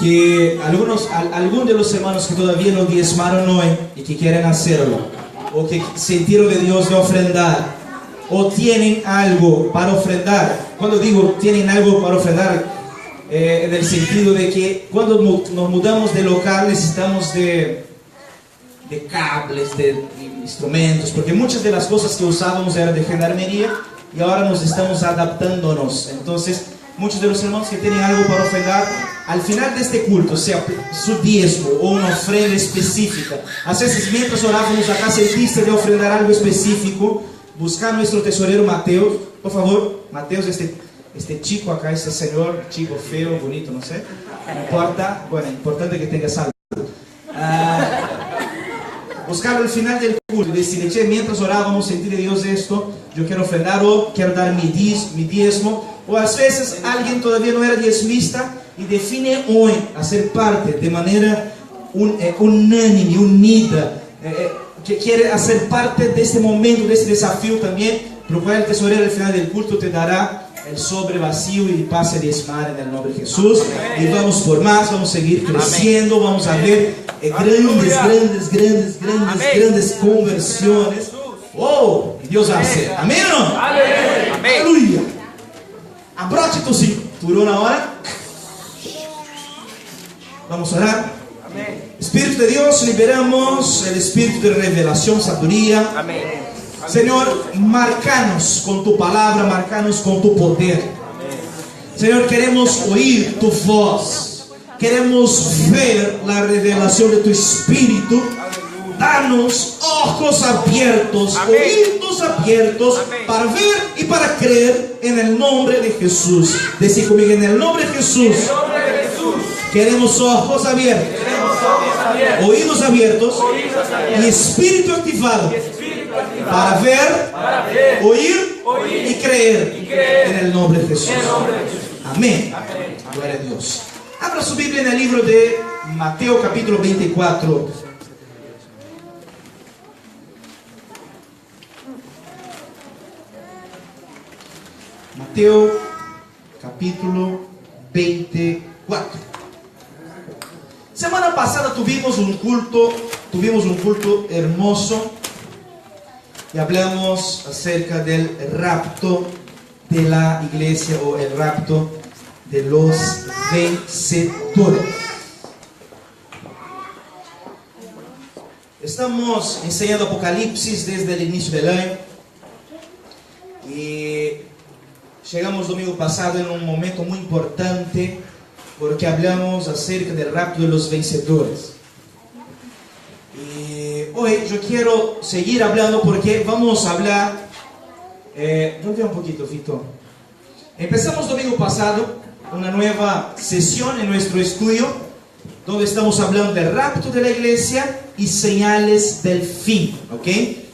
que algunos de los hermanos que todavía no diezmaron hoy y que quieren hacerlo, o que sintieron de Dios de ofrendar, o tienen algo para ofrendar. Cuando digo tienen algo para ofrendar, en el sentido de que cuando nos mudamos de local necesitamos de cables, de instrumentos, porque muchas de las cosas que usábamos eran de gendarmería y ahora nos estamos adaptándonos. Entonces muchos de los hermanos que tienen algo para ofrendar, al final de este culto, sea su diezmo o una ofrenda específica, a veces mientras orábamos acá sentiste de ofrendar algo específico, buscar a nuestro tesorero Mateos, por favor. Mateos, este chico acá, este señor, chico feo, bonito, no sé, no importa, bueno, importante que tenga salud. Buscarlo al final del culto y decirle, che, mientras orábamos, sentir de Dios esto, yo quiero ofrendar o quiero dar mi diezmo. O a veces alguien todavía no era diezmista y define hoy hacer parte de manera unánime, unida, que quiere hacer parte de este momento, de este desafío también, por lo cual el tesorero al final del culto te dará el sobre vacío y pase a diezmar en el nombre de Jesús. Y vamos por más, vamos a seguir creciendo, vamos a ver grandes conversiones. Oh, Dios va a hacer. Amén o no? Aleluya. Abroche tu cinturón ahora. Vamos a orar. Espíritu de Dios, liberamos el espíritu de revelación, sabiduría. Señor, marcanos con tu palabra, marcanos con tu poder. Señor, queremos oír tu voz, queremos ver la revelación de tu espíritu. Danos ojos abiertos, oídos abiertos, para ver y para creer en el nombre de Jesús. Decí conmigo, en el nombre de Jesús. Queremos ojos abiertos, oídos abiertos y espíritu activado para ver, oír y creer en el nombre de Jesús. Amén. Gloria a Dios. Abra su Biblia en el libro de Mateo capítulo 24. Mateo capítulo 24. Semana pasada tuvimos un culto hermoso y hablamos acerca del rapto de la iglesia, o el rapto de los vencedores. Estamos enseñando Apocalipsis desde el inicio del año y llegamos domingo pasado en un momento muy importante, porque hablamos acerca del rapto de los vencedores. Y hoy yo quiero seguir hablando, porque vamos a hablar, volví un poquito, Fito. Empezamos domingo pasado una nueva sesión en nuestro estudio, donde estamos hablando del rapto de la iglesia y señales del fin, ¿ok?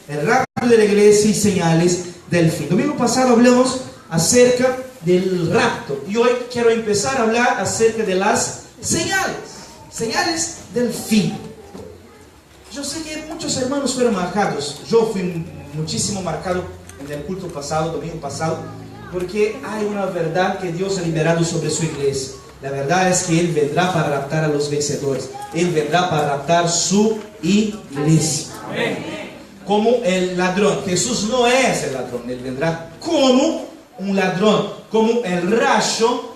El rapto de la iglesia y señales del fin. Domingo pasado hablamos acerca del rapto y hoy quiero empezar a hablar acerca de las señales del fin. Yo sé que muchos hermanos fueron marcados. Yo fui muchísimo marcado en el culto pasado, domingo pasado, porque hay una verdad que Dios ha liberado sobre su iglesia. La verdad es que Él vendrá para raptar a los vencedores. Él vendrá para raptar su iglesia. Como el ladrón. Jesús no es el ladrón. Él vendrá como un ladrón, como el rayo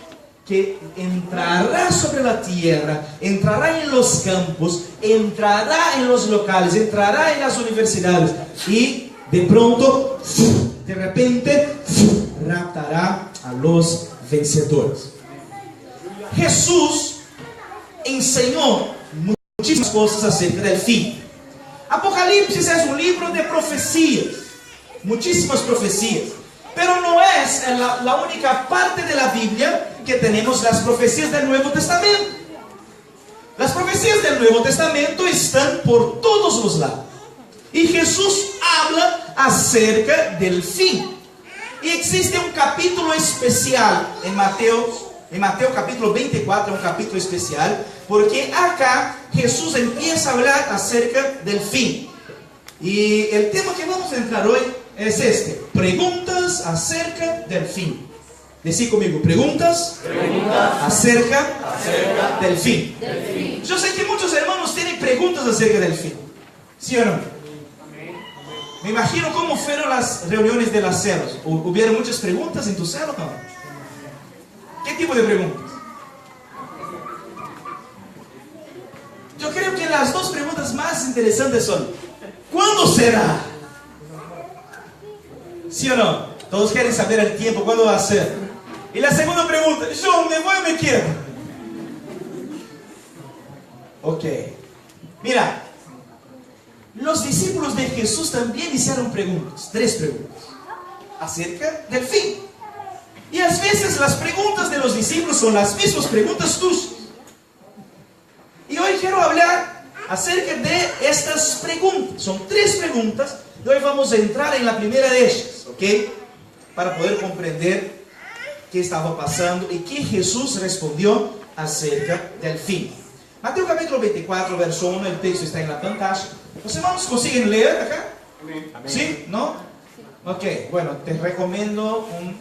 que entrará sobre la tierra, entrará en los campos, entrará en los locales, entrará en las universidades y de pronto, de repente, raptará a los vencedores. Jesús enseñó muchísimas cosas acerca del fin. Apocalipsis es un libro de profecías, muchísimas profecías. Pero no es la única parte de la Biblia que tenemos las profecías del Nuevo Testamento. Las profecías del Nuevo Testamento están por todos los lados. Y Jesús habla acerca del fin. Y existe un capítulo especial en Mateo capítulo 24, un capítulo especial, porque acá Jesús empieza a hablar acerca del fin. Y el tema que vamos a entrar hoy es este: preguntas acerca del fin. Decí conmigo, preguntas acerca del fin. Yo sé que muchos hermanos tienen preguntas acerca del fin. ¿Sí o no? Me imagino cómo fueron las reuniones de las células. ¿Hubieron muchas preguntas en tu célula? No. ¿Qué tipo de preguntas? Yo creo que las dos preguntas más interesantes son: ¿cuándo será? ¿Sí o no? Todos quieren saber el tiempo, ¿cuándo va a ser? Y la segunda pregunta: ¿yo me voy o me quedo? Ok. Mira, los discípulos de Jesús también hicieron preguntas, 3 preguntas, acerca del fin. Y a veces las preguntas de los discípulos son las mismas preguntas tuyas. Y hoy quiero hablar acerca de estas preguntas. Son 3 preguntas y hoy vamos a entrar en la primera de ellas, ¿ok? Para poder comprender qué estaba pasando y qué Jesús respondió acerca del fin. Mateo capítulo 24, verso 1, el texto está en la pantalla. ¿Los hermanos consiguen leer acá? Amén. ¿Sí? ¿No? Ok, bueno, te recomiendo un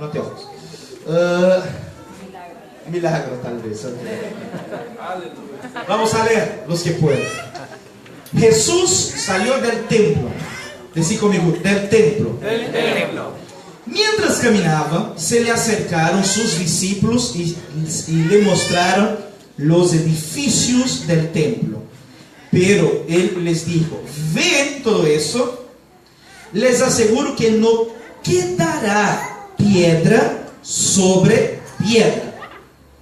anteojos. Milagro tal vez. Okay. Vamos a leer los que pueden. Jesús salió del templo. Decí conmigo, del templo. Del templo. Mientras caminaba, se le acercaron sus discípulos y le mostraron los edificios del templo. Pero él les dijo: ¿ven todo eso? Les aseguro que no quedará piedra sobre piedra.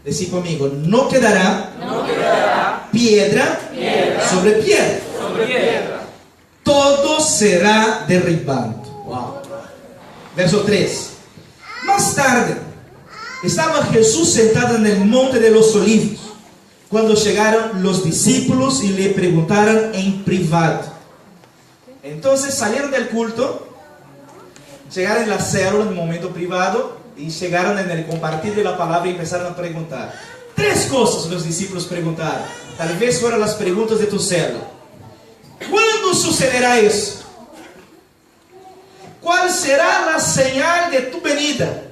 Decí conmigo, no quedará piedra sobre piedra. Todo será derribado. Wow. Verso 3. Más tarde, estaba Jesús sentado en el monte de los olivos, cuando llegaron los discípulos y le preguntaron en privado. Entonces salieron del culto, llegaron en la célula en un momento privado y llegaron en el compartir de la palabra y empezaron a preguntar. 3 cosas los discípulos preguntaron. Tal vez fueron las preguntas de tu célula. ¿Cuándo sucederá eso? ¿Cuál será la señal de tu venida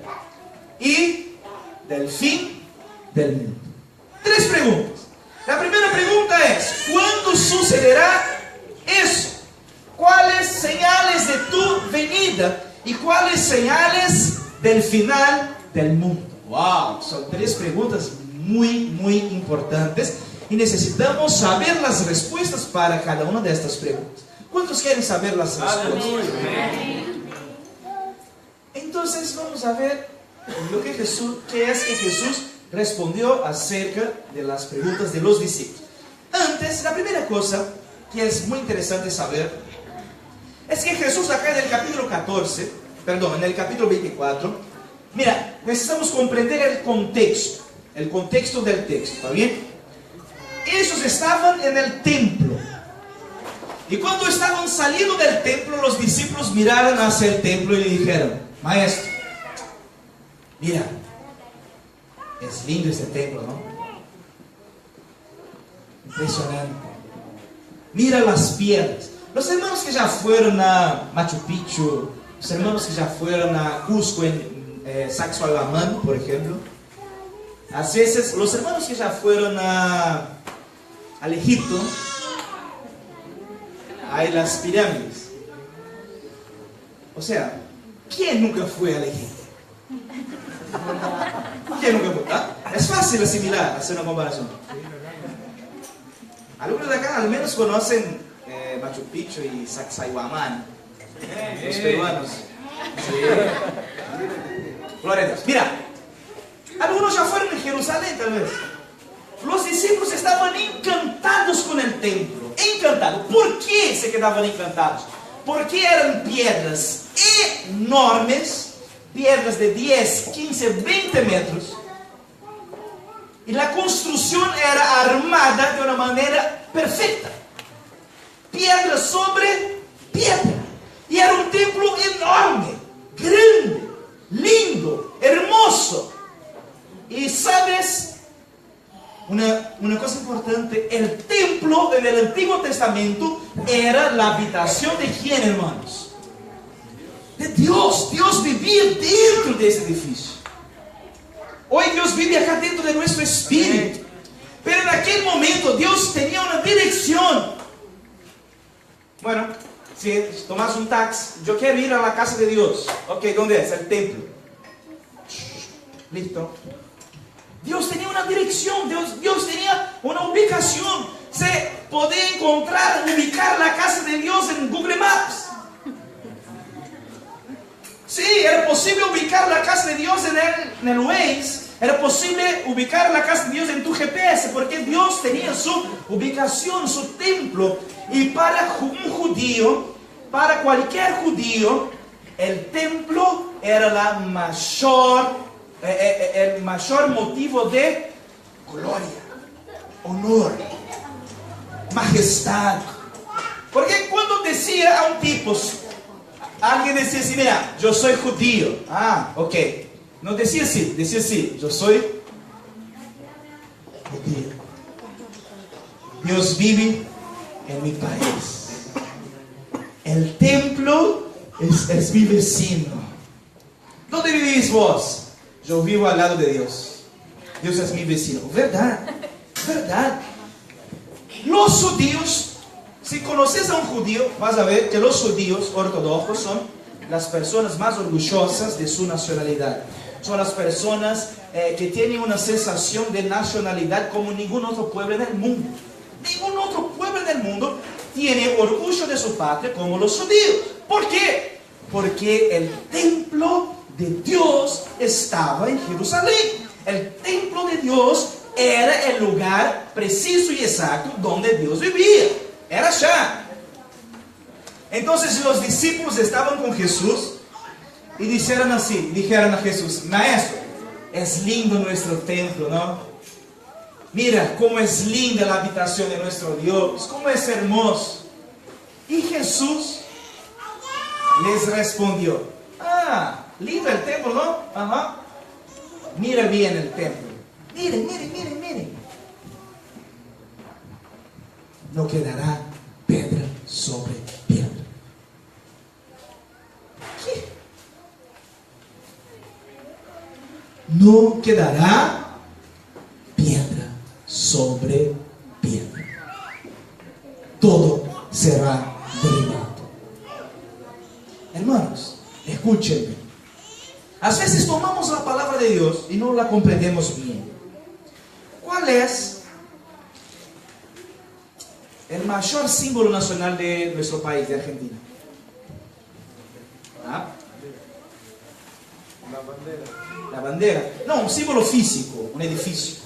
y del fin del mundo? 3 preguntas. La primera pregunta es: ¿cuándo sucederá eso? ¿Cuáles señales de tu venida y cuáles señales del final del mundo? Wow, son 3 preguntas muy importantes y necesitamos saber las respuestas para cada una de estas preguntas. ¿Cuántos quieren saber las respuestas? Entonces vamos a ver qué es que Jesús respondió acerca de las preguntas de los discípulos. Antes, la primera cosa que es muy interesante saber es que Jesús acá en el capítulo 24, mira, necesitamos comprender el contexto del texto, ¿está bien? Ellos estaban en el templo y cuando estaban saliendo del templo, los discípulos miraron hacia el templo y le dijeron: maestro, mira, es lindo este templo, ¿no? Impresionante. Mira las piedras. Los hermanos que ya fueron a Machu Picchu, los hermanos que ya fueron a Cusco en Sacsayhuamán, por ejemplo, a veces los hermanos que ya fueron al Egipto, hay las pirámides. O sea, ¿quién nunca fue al Egipto? ¿Quién nunca fue? ¿Ah? Es fácil asimilar, hacer una comparación. Algunos de acá al menos conocen Machu Picchu y Sacsayhuamán. Los peruanos. Sí. Gloria a Dios. Mira, algunos ya fueron a Jerusalén tal vez. Los discípulos estaban encantados con el templo. Encantados. ¿Por qué se quedaban encantados? Porque eran piedras enormes, piedras de 10, 15, 20 metros. Y la construcción era armada de una manera perfecta. Piedra sobre piedra. Y era un templo enorme, grande, lindo, hermoso. Y sabes, una cosa importante, el templo en el Antiguo Testamento era la habitación de ¿quién, hermanos? De Dios. Dios vivía dentro de ese edificio. Hoy Dios vive acá dentro de nuestro espíritu. Pero en aquel momento Dios tenía una dirección. Bueno, si tomas un taxi, yo quiero ir a la casa de Dios. Ok, ¿dónde es? El templo. Listo. Dios tenía una dirección, Dios tenía una ubicación. Se podía ubicar la casa de Dios en Google Maps. Sí, era posible ubicar la casa de Dios en el Waze. Era posible ubicar la casa de Dios en tu GPS, porque Dios tenía su ubicación, su templo. Y para un judío, para cualquier judío, el templo era el mayor motivo de gloria, honor, majestad. Porque cuando decía a un tipo, alguien decía así, mira, yo soy judío. Ah, ok. No decía así, yo soy judío. Dios vive en mi país. El templo es mi vecino. ¿Dónde vivís vos? Yo vivo al lado de Dios. Dios es mi vecino. ¿Verdad? ¿Verdad? Los judíos, si conoces a un judío, vas a ver que los judíos ortodoxos son las personas más orgullosas de su nacionalidad. Son las personas que tienen una sensación de nacionalidad como ningún otro pueblo en el mundo. Ningún otro pueblo en el mundo tiene orgullo de su patria como los judíos. ¿Por qué? Porque el templo de Dios estaba en Jerusalén. El templo de Dios era el lugar preciso y exacto donde Dios vivía. Era allá. Entonces los discípulos estaban con Jesús y dijeron a Jesús, Maestro, es lindo nuestro templo, ¿no? Mira cómo es linda la habitación de nuestro Dios, cómo es hermoso. Y Jesús les respondió, lindo el templo, ¿no? Ajá. Mira bien el templo. Miren. No quedará piedra sobre piedra. ¿Qué? No quedará piedra sobre piedra. Todo será derribado. Hermanos, escúchenme. A veces tomamos la palabra de Dios y no la comprendemos bien. ¿Cuál es el mayor símbolo nacional de nuestro país, de Argentina? La bandera. No, un símbolo físico, un edificio.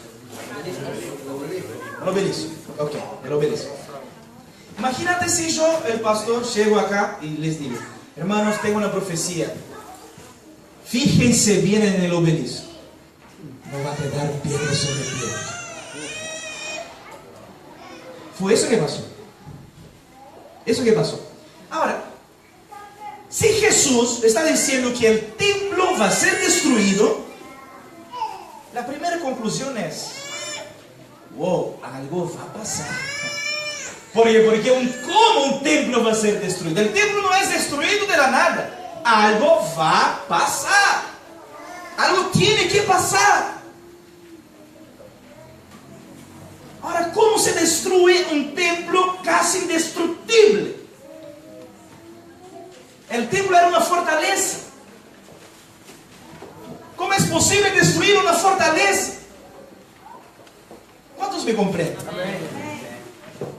El obelisco. Ok, el obelisco. Imagínate si yo, el pastor, llego acá y les digo, hermanos, tengo una profecía. Fíjense bien en el obelisco. No va a quedar piedra sobre piedra. Fue eso que pasó. Eso que pasó. Ahora, si Jesús está diciendo que el templo va a ser destruido, la primera conclusión es, wow, algo va a pasar. Porque ¿cómo un templo va a ser destruido? El templo no es destruido de la nada. Algo va a pasar. Algo tiene que pasar. Ahora, ¿cómo se destruye un templo casi indestructible? El templo era una fortaleza. ¿Cómo es posible destruir una fortaleza? ¿Cuántos me comprenden? Amén.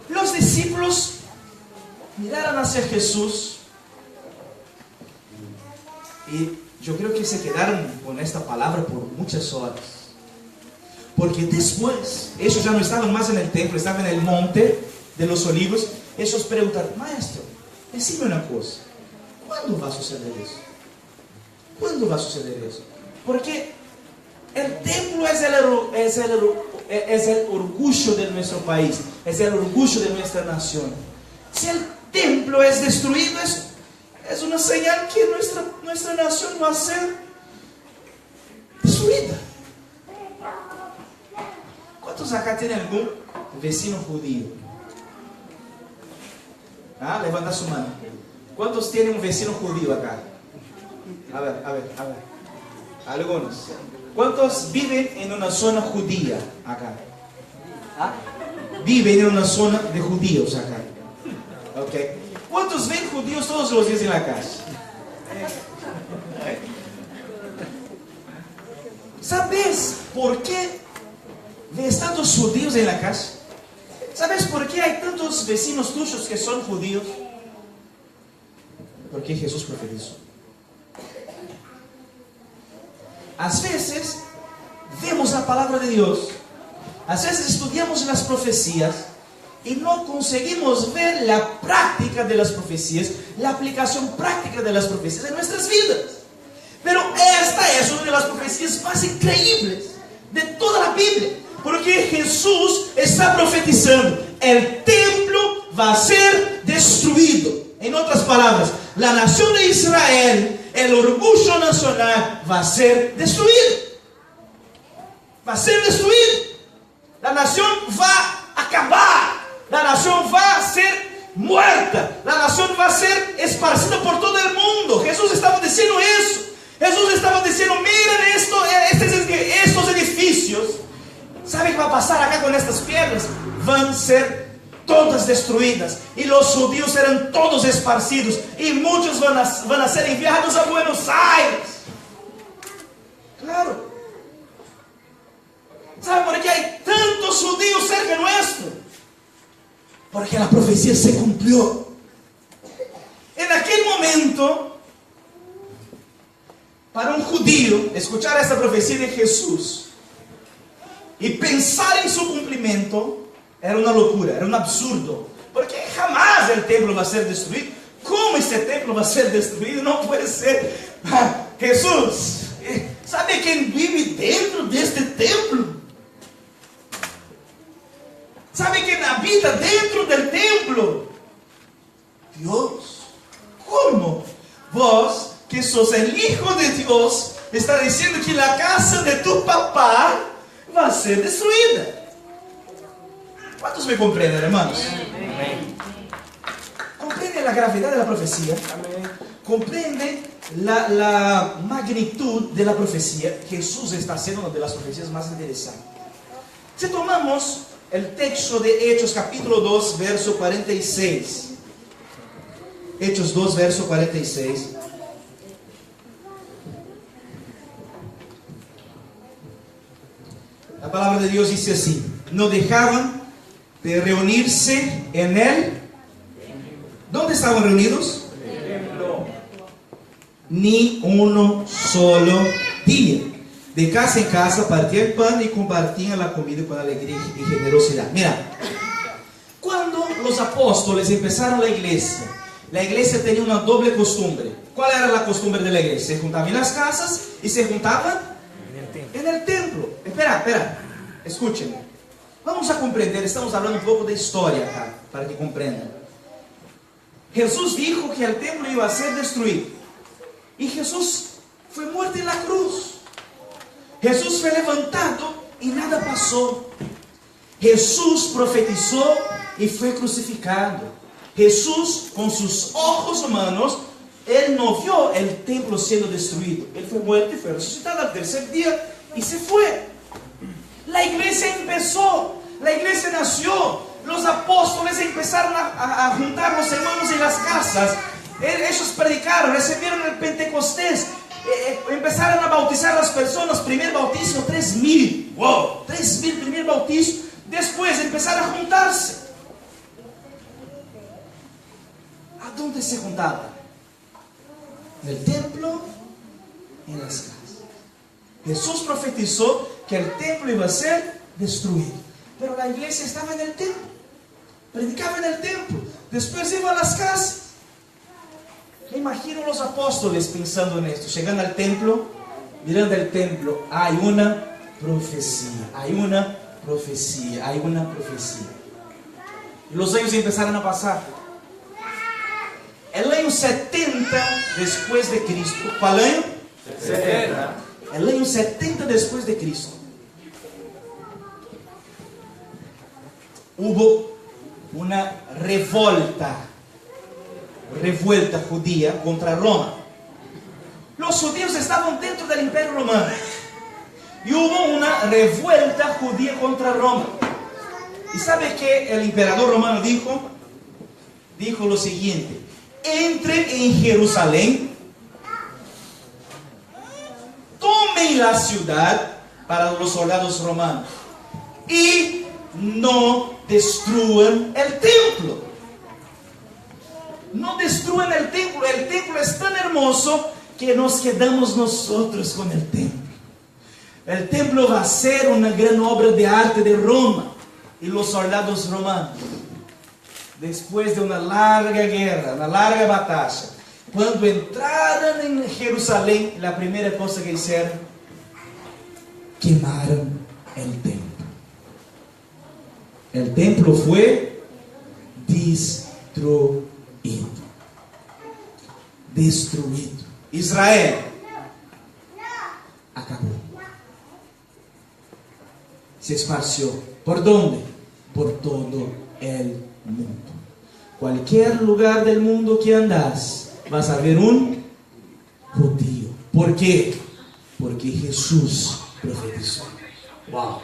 Los discípulos miraron hacia Jesús y yo creo que se quedaron con esta palabra por muchas horas. Porque después, ellos ya no estaban más en el templo, estaban en el monte de los olivos. Ellos preguntaron, Maestro, decime una cosa, ¿cuándo va a suceder eso? ¿Cuándo va a suceder eso? Porque el templo es el orgullo de nuestro país, es el orgullo de nuestra nación. Si el templo es destruido, es una señal que nuestra nación va a ser destruida. ¿Cuántos acá tienen algún vecino judío? Levanta su mano. ¿Cuántos tienen un vecino judío acá? A ver. Algunos. ¿Cuántos viven en una zona judía acá? ¿Ah? Viven en una zona de judíos acá. Ok. ¿Cuántos ven judíos todos los días en la calle? ¿Sabes por qué ves tantos judíos en la calle? ¿Sabes por qué hay tantos vecinos tuyos que son judíos? Porque Jesús profetizó. A veces vemos la palabra de Dios, a veces estudiamos las profecías y no conseguimos ver la práctica de las profecías, la aplicación práctica de las profecías en nuestras vidas. Pero esta es una de las profecías más increíbles de toda la Biblia, porque Jesús está profetizando: el templo va a ser destruido. En otras palabras, la nación de Israel, el orgullo nacional, va a ser destruido. Va a ser destruido. La nación va a acabar. La nación va a ser muerta. La nación va a ser esparcida por todo el mundo. Jesús estaba diciendo eso. Jesús estaba diciendo: miren estos edificios. ¿Sabe qué va a pasar acá con estas piedras? Van a ser todas destruidas. Y los judíos serán todos esparcidos. Y muchos van a ser enviados a Buenos Aires. Claro. ¿Sabe por qué hay tantos judíos cerca nuestro? Porque la profecía se cumplió. En aquel momento, para un judío escuchar esta profecía de Jesús y pensar en su cumplimiento era una locura, era un absurdo. Porque jamás el templo va a ser destruido. ¿Cómo ese templo va a ser destruido? No puede ser. Jesús, ¿sabe quién vive dentro de este templo? ¿Sabe quién habita dentro del templo? Dios. ¿Cómo? Vos, que sos el Hijo de Dios, está diciendo que la casa de tu papá va a ser destruida. ¿Cuántos me comprenden, hermanos? Amén. ¿Comprende la gravedad de la profecía? Amén. ¿Comprende la magnitud de la profecía? Jesús está haciendo una de las profecías más interesantes. Si tomamos el texto de Hechos capítulo 2, verso 46. Hechos 2, verso 46. La palabra de Dios dice así: no dejaban de reunirse en él. ¿Dónde estaban reunidos? Ni uno solo día. De casa en casa partían pan y compartían la comida con alegría y generosidad. Mira, cuando los apóstoles empezaron la iglesia tenía una doble costumbre. ¿Cuál era la costumbre de la iglesia? Se juntaban en las casas y se juntaban en el templo. Espera, escúchenme. Vamos a comprender, estamos hablando un poco de historia acá, para que comprendan. Jesús dijo que el templo iba a ser destruido. Y Jesús fue muerto en la cruz. Jesús fue levantado y nada pasó. Jesús profetizó y fue crucificado. Jesús, con sus ojos humanos, él no vio el templo siendo destruido. Él fue muerto y fue resucitado al tercer día y se fue. La iglesia empezó, la iglesia nació. Los apóstoles empezaron a juntar los hermanos en las casas. Ellos predicaron, recibieron el Pentecostés. Empezaron a bautizar a las personas. Primer bautismo, 3.000. Wow, 3.000 primer bautismo. Después empezaron a juntarse. ¿A dónde se juntaban? En el templo, en las casas. Jesús profetizó que el templo iba a ser destruido. Pero la iglesia estaba en el templo. Predicaba en el templo. Después iba a las casas. Me imagino los apóstoles pensando en esto, llegando al templo, mirando el templo. Hay una profecía, hay una profecía, hay una profecía. Y los años empezaron a pasar. El año 70 después de Cristo. ¿Cuál año? 70. El año 70 después de Cristo. Hubo una revuelta judía contra Roma. Los judíos estaban dentro del Imperio Romano. Y hubo una revuelta judía contra Roma. ¿Y sabe qué el emperador romano dijo? Dijo lo siguiente: entren en Jerusalén, tomen la ciudad para los soldados romanos y no destruyan el templo. No destruyan el templo. El templo es tan hermoso que nos quedamos nosotros con el templo. El templo va a ser una gran obra de arte de Roma. Y los soldados romanos, después de una larga guerra, una larga batalla, cuando entraron en Jerusalén, la primera cosa que hicieron, quemaron el templo. El templo fue destruido. Destruido. Israel acabó. Se esparció. ¿Por dónde? Por todo el mundo. Cualquier lugar del mundo que andas, vas a ver un judío. ¿Por qué? Porque Jesús profetizó. Wow.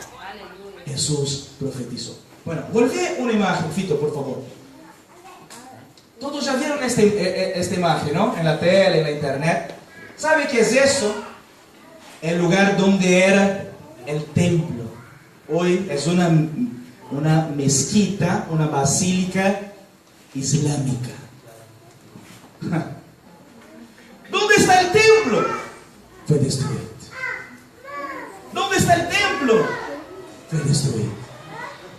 Jesús profetizó. Bueno, volvé una imagen, Fito, por favor. Todos ya vieron esta imagen, ¿no? En la tele, en la internet. ¿Sabe qué es eso? El lugar donde era el templo. Hoy es una mezquita, una basílica islámica. ¿Dónde está el templo? Fue destruido. ¿Dónde está el templo? Fue destruido.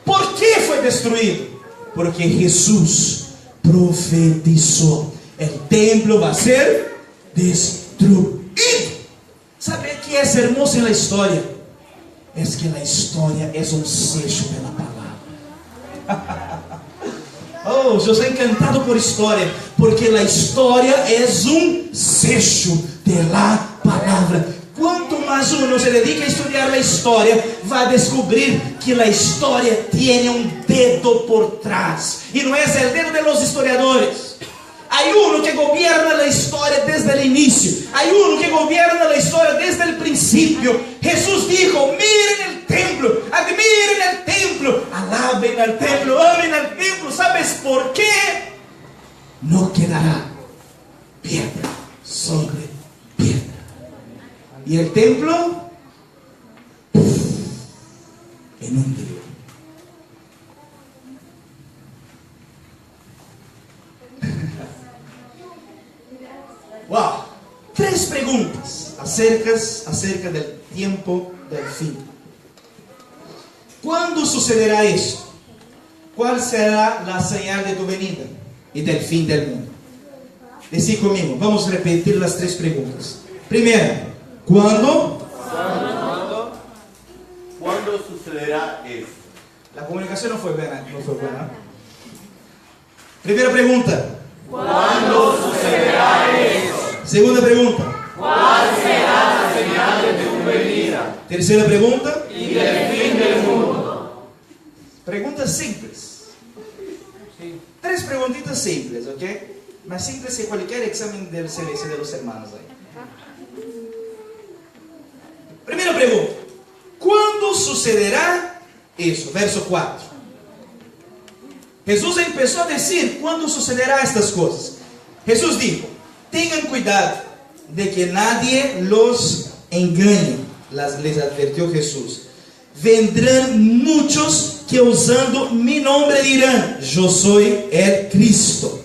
¿Por qué fue destruido? Porque Jesús profetizó: el templo va a ser destruido. ¿Sabe qué es hermoso en la historia? Es que la historia es un sello de la palabra. Oh, yo soy encantado por historia, porque la historia es un sello de la palabra. Cuanto más uno se dedica a estudiar la historia, va a descubrir que la historia tiene un dedo por trás. Y no es el dedo de los historiadores. Hay uno que gobierna la historia desde el inicio. Hay uno que gobierna la historia desde el principio. Jesús dijo: miren el templo, admiren el templo, alaben al templo, amen al templo. ¿Sabes por qué? No quedará piedra sobre piedra. Y el templo, en un día. Wow, 3 preguntas acerca del tiempo del fin. ¿Cuándo sucederá esto? ¿Cuál será la señal de tu venida y del fin del mundo? Decí conmigo, vamos a repetir las 3 preguntas. Primera, ¿cuándo? ¿Cuándo sucederá esto? La comunicación no fue buena. Primera pregunta. ¿Cuándo sucederá esto? Segunda pregunta. ¿Cuál será la señal de tu venida Tercera pregunta. y del fin del mundo? Preguntas simples. 3 preguntitas simples, ¿ok? Más simples que cualquier examen del CBC de los hermanos ahí. Primera pregunta. ¿Cuándo sucederá eso? Verso 4. Jesús empezó a decir cuándo sucederá estas cosas. Jesús dijo: tengan cuidado de que nadie los engañe. Les advirtió Jesús. Vendrán muchos que usando mi nombre dirán: yo soy el Cristo,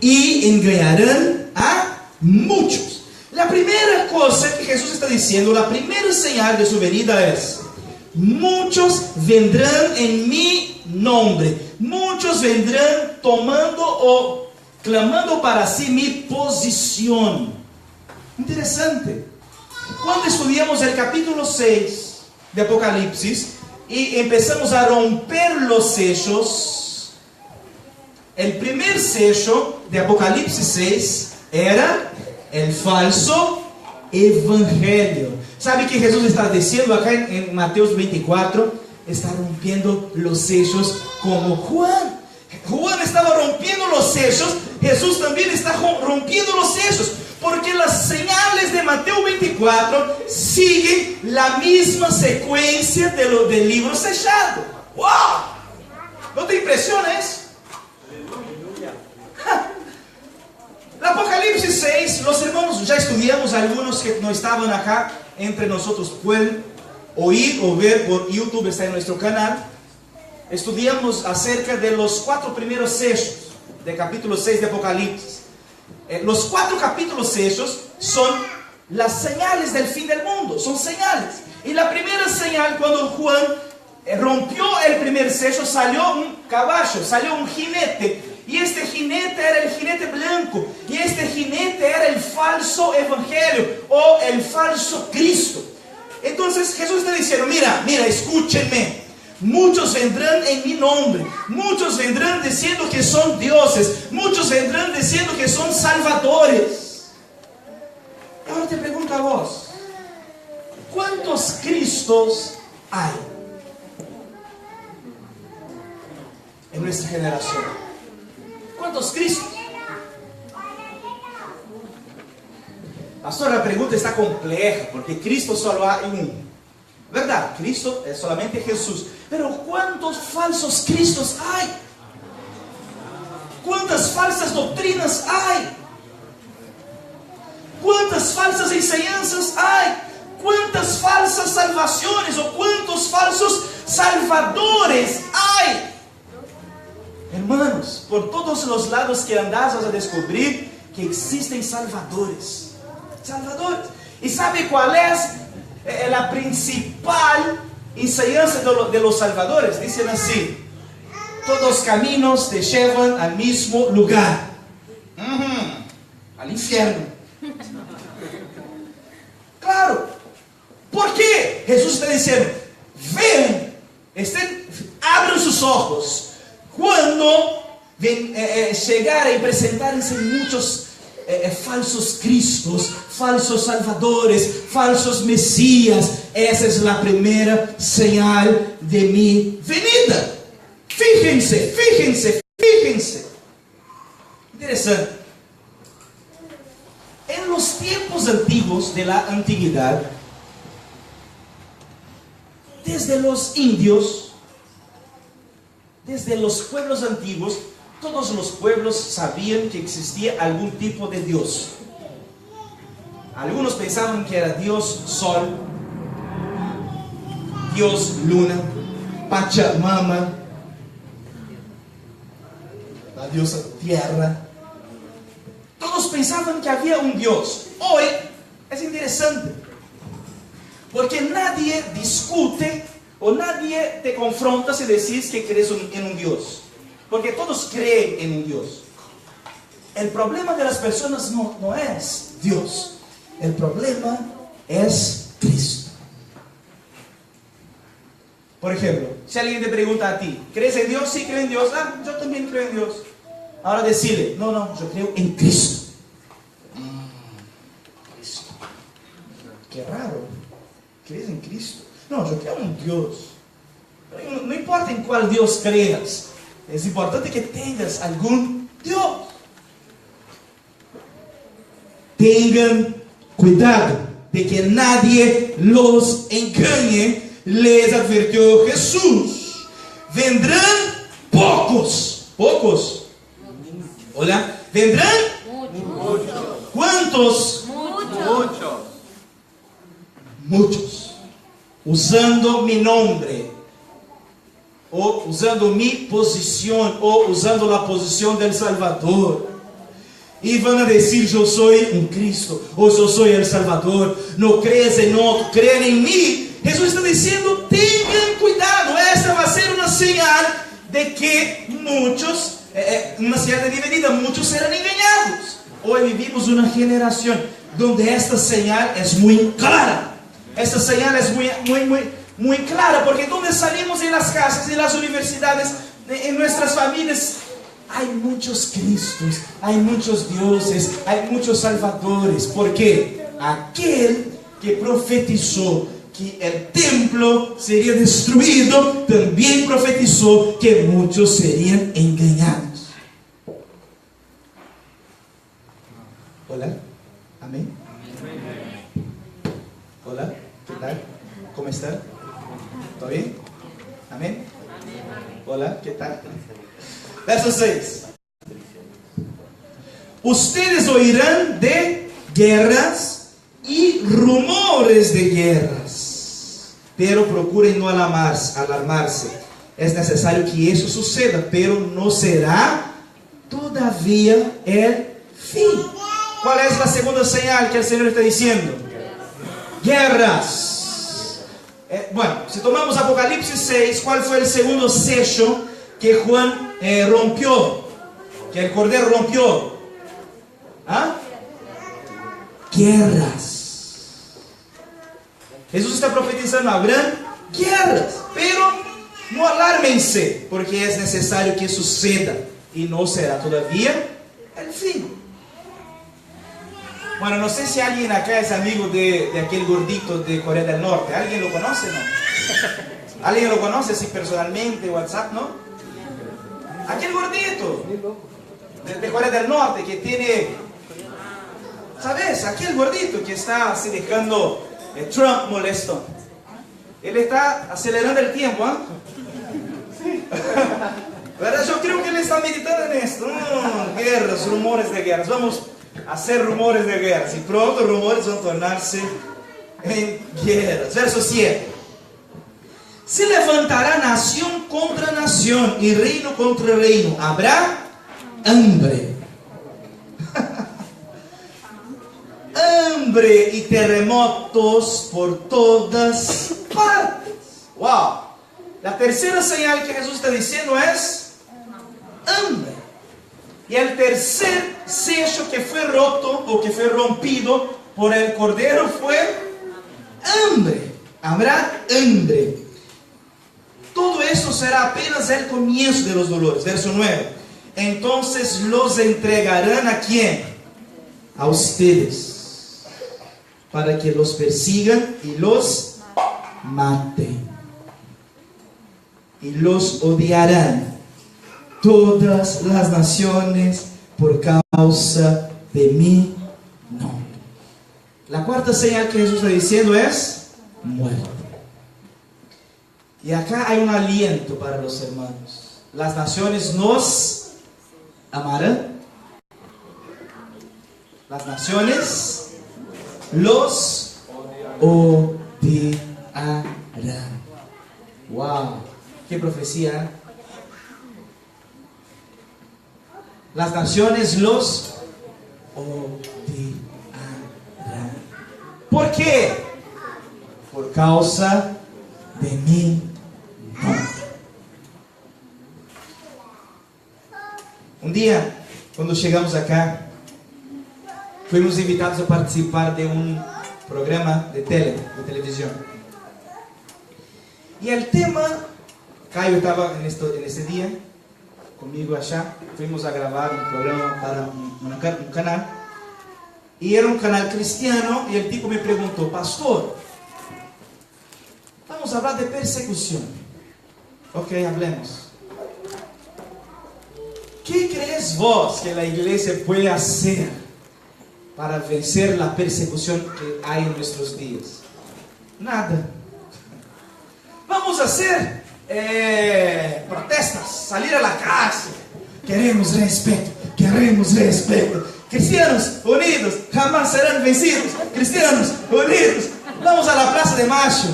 y engañarán a muchos. La primera cosa que Jesús está diciendo, la primera señal de su venida es: muchos vendrán en mi nombre. Muchos vendrán tomando o clamando para sí mi posición. Interesante. Cuando estudiamos el capítulo 6 de Apocalipsis y empezamos a romper los sellos, el primer sello de Apocalipsis 6 era el falso evangelio. ¿Sabe qué Jesús está diciendo acá en Mateo 24? Está rompiendo los sellos como Juan. Juan estaba rompiendo los sellos. Jesús también está rompiendo los sellos. Porque las señales de Mateo 24 siguen la misma secuencia del libro sellado. ¡Wow! ¿No te impresiona eso? El Apocalipsis 6, los hermanos ya estudiamos, algunos que no estaban acá entre nosotros pueden oír o ver por YouTube, está en nuestro canal. Estudiamos acerca de los 4 primeros sellos del capítulo 6 de Apocalipsis. Los 4 capítulos sellos son las señales del fin del mundo, son señales. Y la primera señal, cuando Juan rompió el primer sello, salió un caballo, salió un jinete. Y este jinete era el jinete blanco. Y este jinete era el falso evangelio o el falso Cristo. Entonces Jesús está diciendo, mira, escúchenme. Muchos vendrán en mi nombre. Muchos vendrán diciendo que son dioses. Muchos vendrán diciendo que son salvadores. Ahora te pregunto a vos, ¿cuántos Cristos hay en nuestra generación? ¿Cuántos Cristos? Pastor, la pregunta está compleja, porque Cristo solo hay uno. ¿Verdad? Cristo es solamente Jesús. Pero ¿cuántos falsos Cristos hay? ¿Cuántas falsas doctrinas hay? ¿Cuántas falsas enseñanzas hay? ¿Cuántas falsas salvaciones o cuántos falsos salvadores hay? Hermanos, por todos los lados que andás vas a descubrir que existen salvadores. Salvadores. ¿Y sabe cuál es la principal enseñanza de los salvadores? Dicen así: todos caminos te llevan al mismo lugar, al infierno. Claro. ¿Por qué? Jesús está diciendo, vean, abran sus ojos. Cuando llegar y presentarse muchos falsos Cristos, falsos salvadores, falsos Mesías, esa es la primera señal de mi venida. Fíjense. Interesante. En los tiempos antiguos de la antigüedad, desde los indios, desde los pueblos antiguos, todos los pueblos sabían que existía algún tipo de Dios. Algunos pensaban que era Dios Sol, Dios Luna, Pachamama, la diosa Tierra. Todos pensaban que había un Dios. Hoy es interesante, porque nadie discute o nadie te confronta si decís que crees en un Dios. Porque todos creen en un Dios. El problema de las personas no es Dios. El problema es Cristo. Por ejemplo, si alguien te pregunta a ti, ¿crees en Dios? Sí, creo en Dios. Yo también creo en Dios. Ahora decirle, no, yo creo en Cristo. Cristo. Qué raro. ¿Crees en Cristo? No, yo creo en Dios. No importa en cuál Dios creas. Es importante que tengas algún Dios. Tengan cuidado de que nadie los engañe, les advirtió Jesús. Vendrán pocos. Hola, vendrán muchos. ¿Cuántos? Muchos. Usando mi nombre, o usando mi posición, o usando la posición del Salvador. Y van a decir, yo soy un Cristo, o yo soy el Salvador. No crees en otro, creen en mí. Jesús está diciendo, tengan cuidado. Esta va a ser una señal de que muchos, una señal de divinidad, muchos serán engañados. Hoy vivimos una generación donde esta señal es muy clara. Esta señal es muy clara, porque donde salimos en las casas, en las universidades, en nuestras familias, hay muchos Cristos, hay muchos dioses, hay muchos salvadores. Porque aquel que profetizó que el templo sería destruido, también profetizó que muchos serían engañados. Hola. ¿Qué tal? ¿Cómo están? ¿Todo bien? Amén. Hola, ¿qué tal? Verso 6. Ustedes oirán de guerras y rumores de guerras, pero procuren no alarmarse. Es necesario que eso suceda, pero no será todavía el fin. ¿Cuál es la segunda señal que el Señor está diciendo? Guerras. Bueno, si tomamos Apocalipsis 6, ¿cuál fue el segundo sello que Juan rompió? Que el Cordero rompió. ¿Ah? Guerras. Jesús está profetizando, habrán guerras, pero no alármense, porque es necesario que suceda y no será todavía el fin. Bueno, no sé si alguien acá es amigo de aquel gordito de Corea del Norte. ¿Alguien lo conoce, no? ¿Alguien lo conoce así personalmente, WhatsApp, no? Aquel gordito de Corea del Norte que tiene, ¿sabes? Aquel gordito que está así dejando Trump molesto. Él está acelerando el tiempo, ¿ah? Sí. ¿Verdad? Yo creo que él está meditando en esto. Guerras, rumores de guerras. Vamos a hacer rumores de guerras. Y pronto rumores van a tornarse en guerras. Verso 7. Se levantará nación contra nación y reino contra reino. Habrá hambre. Hambre y terremotos por todas partes. Wow. La tercera señal que Jesús está diciendo es hambre. Y el tercer sello que fue roto o que fue rompido por el Cordero fue hambre. Habrá hambre. Todo eso será apenas el comienzo de los dolores. Verso 9. Entonces los entregarán ¿a quién? A ustedes, para que los persigan y los maten. Y los odiarán todas las naciones por causa de mi nombre. La cuarta señal que Jesús está diciendo es muerte. Y acá hay un aliento para los hermanos. Las naciones nos amarán. Las naciones los odiarán. Wow, qué profecía. Las naciones los odiarán. ¿Por qué? Por causa de mi nombre. Un día, cuando llegamos acá, fuimos invitados a participar de un programa de televisión. Y el tema, Caio estaba en ese día conmigo allá. Fuimos a grabar un programa para un canal. Y era un canal cristiano. Y el tipo me preguntó: pastor, vamos a hablar de persecución. Ok, hablemos. ¿Qué crees vos que la iglesia puede hacer para vencer la persecución que hay en nuestros días? Nada. Vamos a hacer protestas, salir a la calle. Queremos respeto, queremos respeto. Cristianos unidos jamás serán vencidos. Cristianos unidos. Vamos a la plaza de Mayo.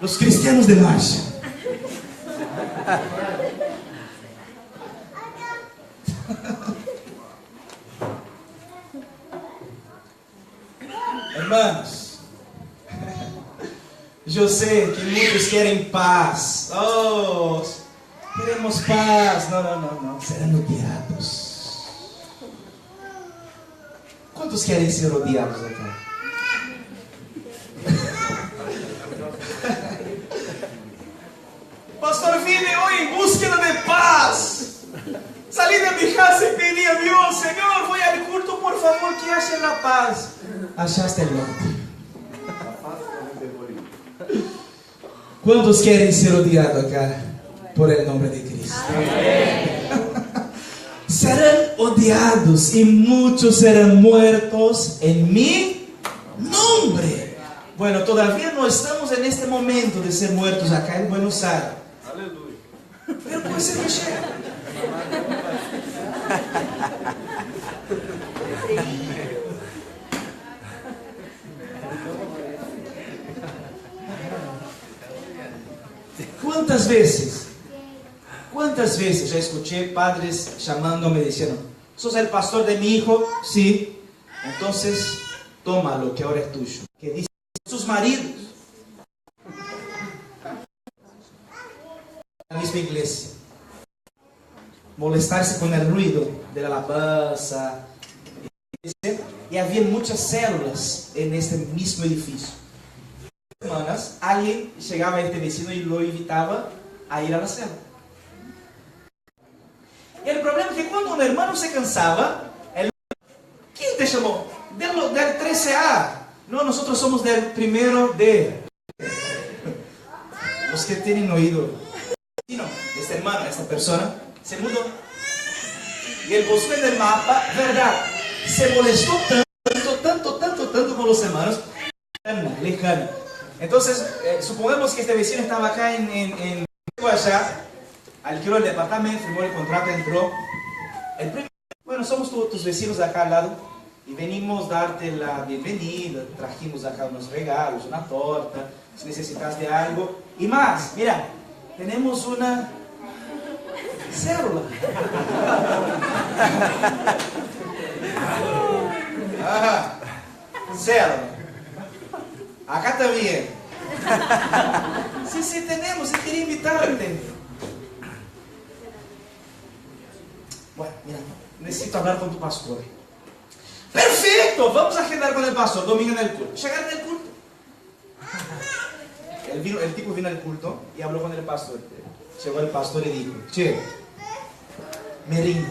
Los cristianos de Mayo. Hermanos, yo sé que muchos quieren paz. Oh, queremos paz. No. Serán odiados. ¿Cuántos quieren ser odiados acá? Pastor, vine hoy en búsqueda de paz. Salí de mi casa y pedí a Dios: Señor, voy al culto, por favor, que haya la paz. Hallaste el norte. ¿Cuántos quieren ser odiados acá por el nombre de Cristo? Serán odiados y muchos serán muertos en mi nombre. Bueno, todavía no estamos en este momento de ser muertos acá en Buenos Aires. Aleluia. Pero puede ser que llegue. ¿Cuántas veces ya escuché padres llamándome diciendo, ¿sos el pastor de mi hijo? Sí. Entonces, toma lo que ahora es tuyo. Que dicen sus maridos. En la misma iglesia. Molestarse con el ruido de la alabanza. Y había muchas células en este mismo edificio. Semanas, alguien llegaba a este vecino y lo invitaba a ir a la célula. Y el problema es que cuando un hermano se cansaba, ¿quién te llamó? Del 13A. No, nosotros somos del 1D. Los que tienen oído. No, este hermano, esta persona, se mudó. Y él buscó en el mapa, verdad, se molestó tanto con los hermanos, lejano. Entonces, supongamos que este vecino estaba acá en allá, alquiló el departamento, firmó el contrato, entró. Bueno, somos tus vecinos de acá al lado y venimos a darte la bienvenida, trajimos acá unos regalos, una torta, si necesitas de algo. Y más, mira, tenemos una célula. Ajá, célula. Acá también. Sí, tenemos, y quería invitarte. Bueno, mira, necesito hablar con tu pastor. Perfecto, vamos a agendar con el pastor, domingo en el culto. Llegaron al culto. El tipo vino al culto y habló con el pastor. Llegó el pastor y dijo, che, me rindo.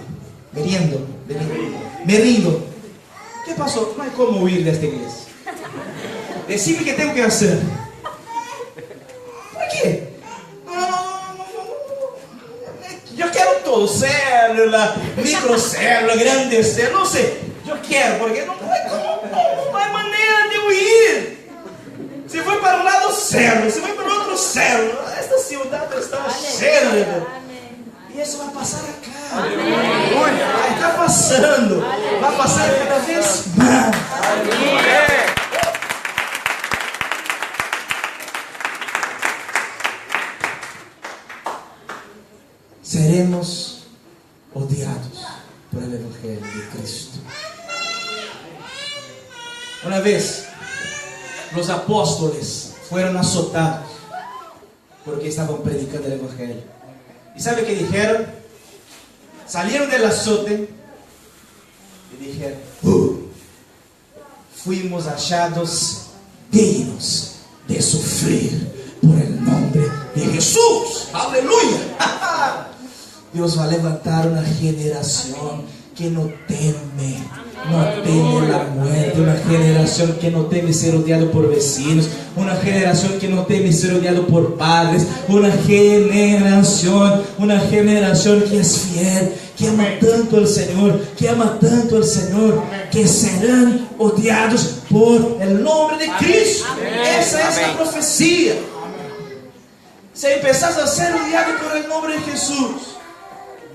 ¿Qué pasó? No hay cómo huir de esta iglesia. Decime qué tengo que hacer. ¿Por qué? No. Yo quiero todo, célula, microcélula, grande célula, no sé. Yo quiero, porque no hay manera de huir. Se fue para un lado, célula. Se fue para el otro, célula. Esta ciudad está célula. Y eso va a pasar acá. Está pasando. Va a pasar cada vez más. Seremos odiados por el Evangelio de Cristo. Una vez, los apóstoles fueron azotados porque estaban predicando el Evangelio. ¿Y sabe qué dijeron? Salieron del azote y dijeron, fuimos hallados dignos de sufrir por el nombre de Jesús. ¡Aleluya! Dios va a levantar una generación que no teme la muerte, una generación que no teme ser odiado por vecinos, una generación que no teme ser odiado por padres, una generación que es fiel, que ama tanto al Señor, que serán odiados por el nombre de Cristo. Esa es la profecía. Si empezás a ser odiado por el nombre de Jesús,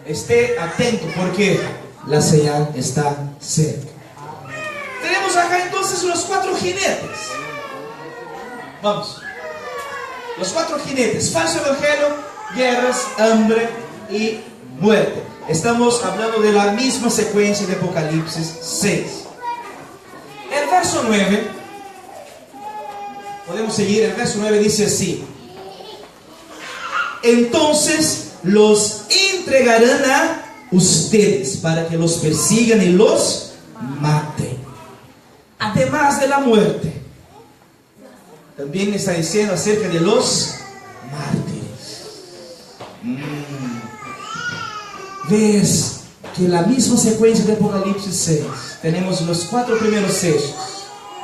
esté atento porque la señal está cerca. Tenemos acá entonces los 4 jinetes. Vamos. Los 4 jinetes: falso evangelio, guerras, hambre y muerte. Estamos hablando de la misma secuencia de Apocalipsis 6. El verso 9, podemos seguir. El verso 9 dice así: entonces los entregarán a ustedes para que los persigan y los maten. Además de la muerte, también está diciendo acerca de los mártires. Ves que la misma secuencia de Apocalipsis 6, tenemos los 4 primeros sellos.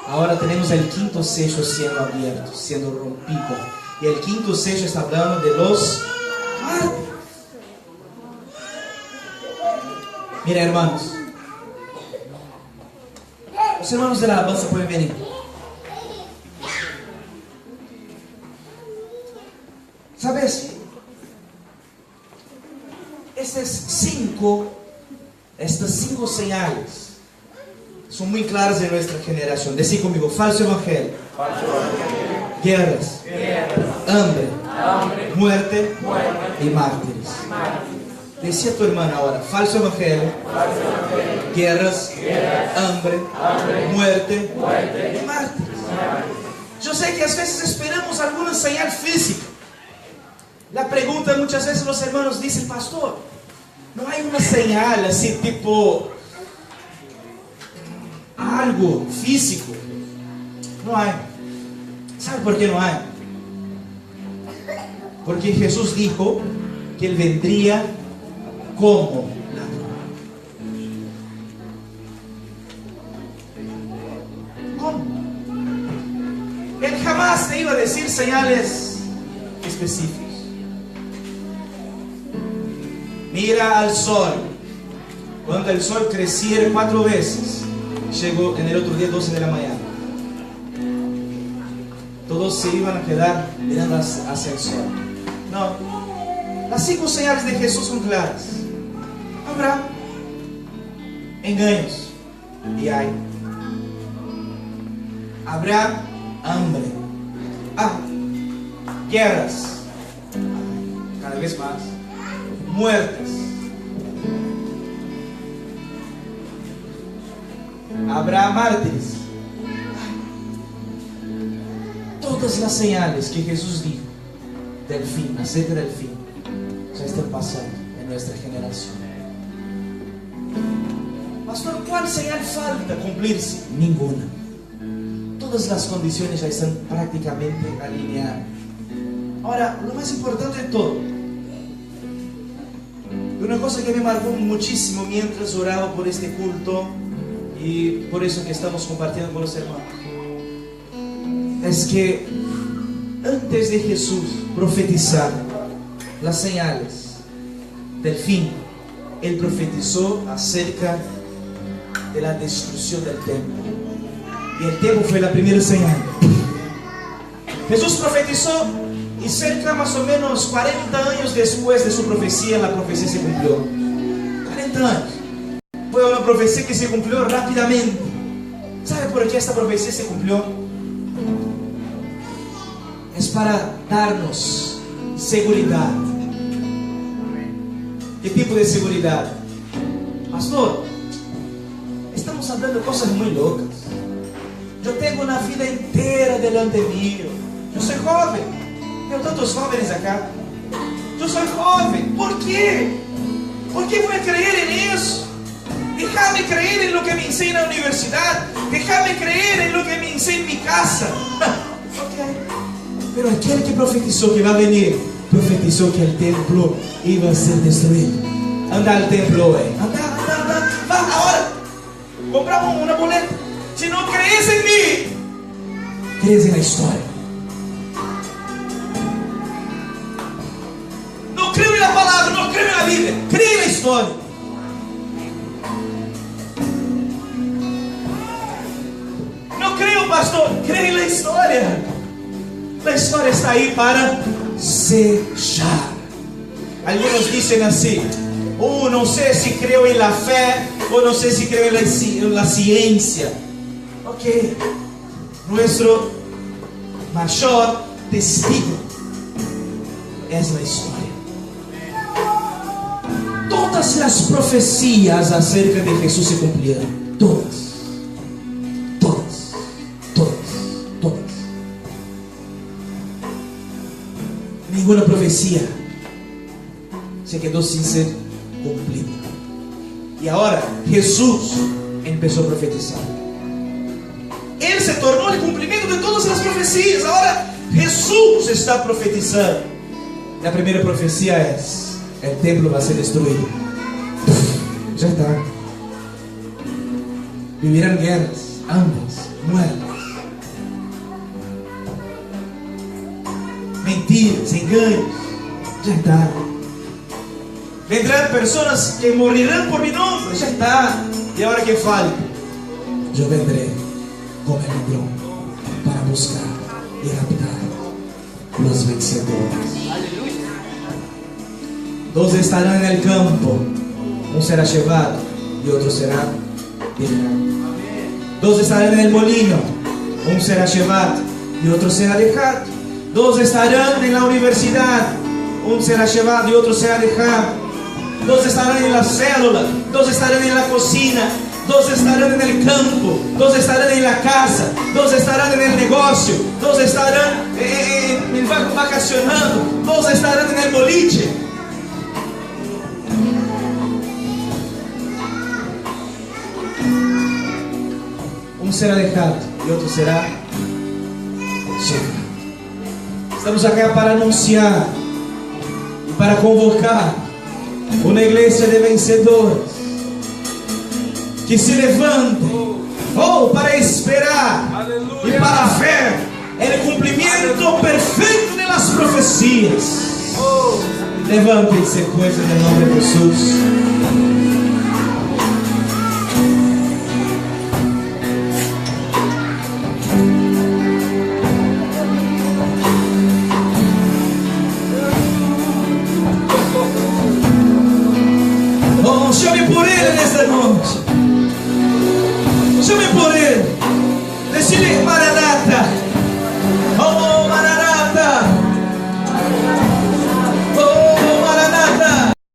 Ahora tenemos el 5º sello siendo abierto, siendo rompido. Y el 5º sello está hablando de los mártires. Mira, hermanos, los hermanos de la alabanza pueden venir. ¿Sabes? Estas cinco señales son muy claras en nuestra generación. Decí conmigo: falso evangelio, guerras, hambre, muerte y mártires. Decía a tu hermana ahora: falso evangelio, guerras, hambre, muerte y mártires. Yo sé que a veces esperamos alguna señal física. La pregunta muchas veces los hermanos dicen: pastor, no hay una señal así tipo algo físico. No hay. ¿Sabe por qué no hay? Porque Jesús dijo que Él vendría como ladrón. ¿Cómo? Él jamás te iba a decir señales específicas. Mira al sol. Cuando el sol creciera 4 veces, llegó en el otro día 12 de la mañana. Todos se iban a quedar mirando hacia el sol. No. Las 5 señales de Jesús son claras. Habrá engaños, y hay. Habrá hambre. Guerras, cada vez más. Muertes. Habrá mártires. Todas las señales que Jesús dijo del fin, acerca del fin, ya están pasando en nuestra generación. Pastor, ¿cuál señal falta cumplirse? Ninguna. Todas las condiciones ya están prácticamente alineadas. Ahora, lo más importante de todo, una cosa que me marcó muchísimo mientras oraba por este culto, y por eso que estamos compartiendo con los hermanos, es que antes de Jesús profetizar las señales del fin, Él profetizó acerca de la destrucción del templo. Y el templo fue la primera señal. Jesús profetizó, y cerca más o menos 40 años después de su profecía, la profecía se cumplió. 40 años. Fue una profecía que se cumplió rápidamente. ¿Sabe por qué esta profecía se cumplió? Es para darnos seguridad. ¿Qué tipo de seguridad? Pastor, estamos hablando de cosas muy locas. Yo tengo una vida entera delante mío. Yo soy joven. Veo tantos jóvenes acá. Yo soy joven. ¿Por qué? ¿Por qué voy a creer en eso? Déjame creer en lo que me enseña la universidad. Déjame creer en lo que me enseña en mi casa. Okay. Pero aquel que profetizó que va a venir, profetizó que el templo iba a ser destruido. Anda al templo hoy. Anda. Va, ahora. Compramos una boleta. Si no crees en mí, crees en la historia. No creo en la palabra, no creo en la Biblia, creo en la historia. No creo, pastor, creo en la historia. La historia está ahí para sellar. Algunos dicen así: no sé si creo en la fe, o no sé si creo en la ciencia. Ok, nuestro mayor testigo es la historia. Todas las profecías acerca de Jesús se cumplieron. Todas. Ninguna profecía se quedó sin ser cumplida. Y ahora Jesús empezó a profetizar. Él se tornó el cumplimiento de todas las profecías. Ahora Jesús está profetizando. La primera profecía es: el templo va a ser destruido. Ya está. Vivirán guerras, hambres, muertes, mentiras, engaños. Ya está. Vendrán personas que morirán por mi nombre. Ya está. ¿Y ahora qué falta? Yo vendré como el ladrón para buscar y raptar los vencedores. Dos estarán en el campo, un será llevado y otro será dejado. Dos estarán en el molino, un será llevado y otro será dejado. Dos estarán en la universidad, un será llevado y otro será dejado. Dos estarán en la célula, dos estarán en la cocina, dos estarán en el campo, dos estarán en la casa, dos estarán en el negocio, dos estarán vacacionando, dos estarán en el boliche. Un será dejado y otro será llevado. Estamos acá para anunciar y para convocar una iglesia de vencedores que se levante, para esperar y para ver el cumplimiento perfecto de las profecías. Levante-se, coisas em nome de Jesus. Chame por Ele nesta noite. Chame por Ele.